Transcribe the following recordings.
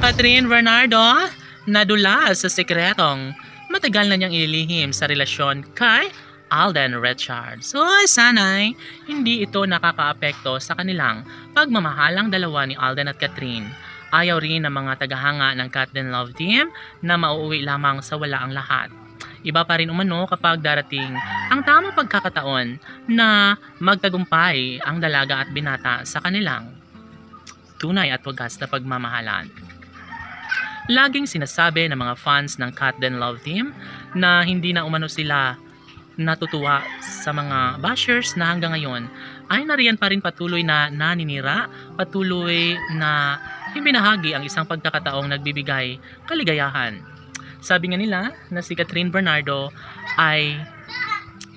Catherine Bernardo nadulas sa sekretong matagal na niyang ililihim sa relasyon kay Alden Richards. So sana'y hindi ito nakakaapekto sa kanilang pagmamahalang dalawa ni Alden at Catherine. Ayaw rin ng mga tagahanga ng Cat Den Love Team na mauuwi lamang sa wala ang lahat. Iba pa rin umano kapag darating ang tamang pagkakataon na magtagumpay ang dalaga at binata sa kanilang tunay at wagas na pagmamahalan. Laging sinasabi ng mga fans ng Cat Den Love Team na hindi na umano sila natutuwa sa mga bashers na hanggang ngayon ay nariyan pa rin patuloy na naninira, patuloy na ibinahagi ang isang pagkakataong nagbibigay kaligayahan. Sabi nga nila na si Catherine Bernardo ay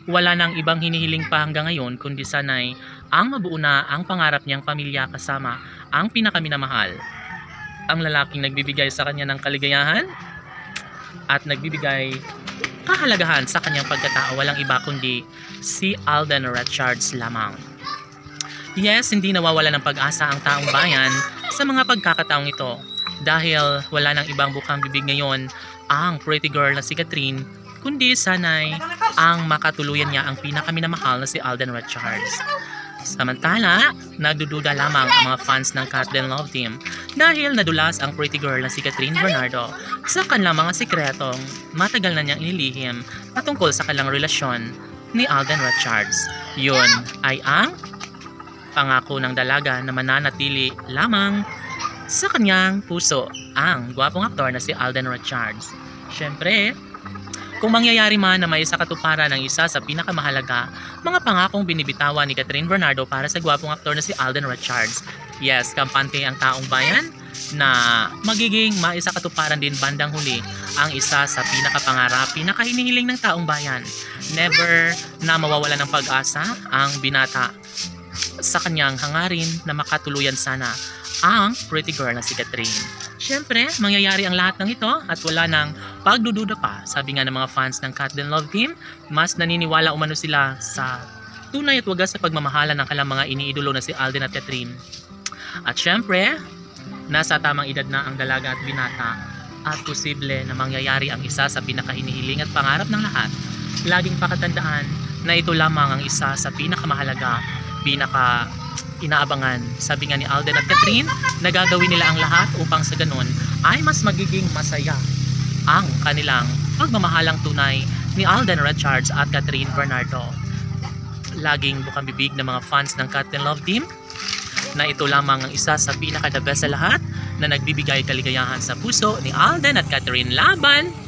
wala nang ibang hinihiling pa hanggang ngayon kundi sanay ang mabuo na ang pangarap niyang pamilya kasama ang pinakaminamahal. Ang lalaking nagbibigay sa kanya ng kaligayahan at nagbibigay kahalagahan sa kanyang pagkatao, walang iba kundi si Alden Richards lamang. Yes, hindi nawawala ng pag-asa ang taong bayan sa mga pagkakataong ito dahil wala nang ibang bukang bibig ngayon ang pretty girl na si Catherine kundi sanay ang makatuluyan niya ang pinakaminamahal na si Alden Richards. Samantala, nagdududa lamang ang mga fans ng Cat Den Love Team dahil nadulas ang pretty girl na si Catherine Bernardo sa kanilang mga sikretong matagal na niyang inilihim patungkol sa kanilang relasyon ni Alden Richards. Yun ay ang pangako ng dalaga na mananatili lamang sa kanyang puso ang gwapong aktor na si Alden Richards. Siyempre, kung mangyayari man na may isa katuparan ng isa sa pinakamahalaga mga pangakong binibitawan ni Catherine Bernardo para sa gwapong aktor na si Alden Richards, yes, kampante ang taong bayan na magiging maisa katuparan din bandang huli ang isa sa pinakapangarap, pinakahinihiling ng taong bayan. Never na mawawala ng pag-asa ang binata sa kanyang hangarin na makatuluyan sana ang pretty girl na si Catherine. Siyempre, mangyayari ang lahat ng ito at wala nang pagdududa pa. Sabi nga ng mga fans ng Cat Den Love Team, mas naniniwala umano sila sa tunay at wagas sa pagmamahala ng kanilang mga iniidolo na si Alden at Catherine. At siyempre, nasa tamang edad na ang dalaga at binata at posible na mangyayari ang isa sa pinakahinihiling at pangarap ng lahat. Laging pakatandaan na ito lamang ang isa sa pinakamahalaga, inaabangan. Sabi nga ni Alden at Catherine na gagawin nila ang lahat upang sa ganun ay mas magiging masaya ang kanilang pagmamahalang tunay ni Alden Richards at Catherine Bernardo. Laging bukang bibig ng mga fans ng Cat Den Love Team na ito lamang ang isa sa pinaka-the best sa lahat na nagbibigay kaligayahan sa puso ni Alden at Catherine. Laban!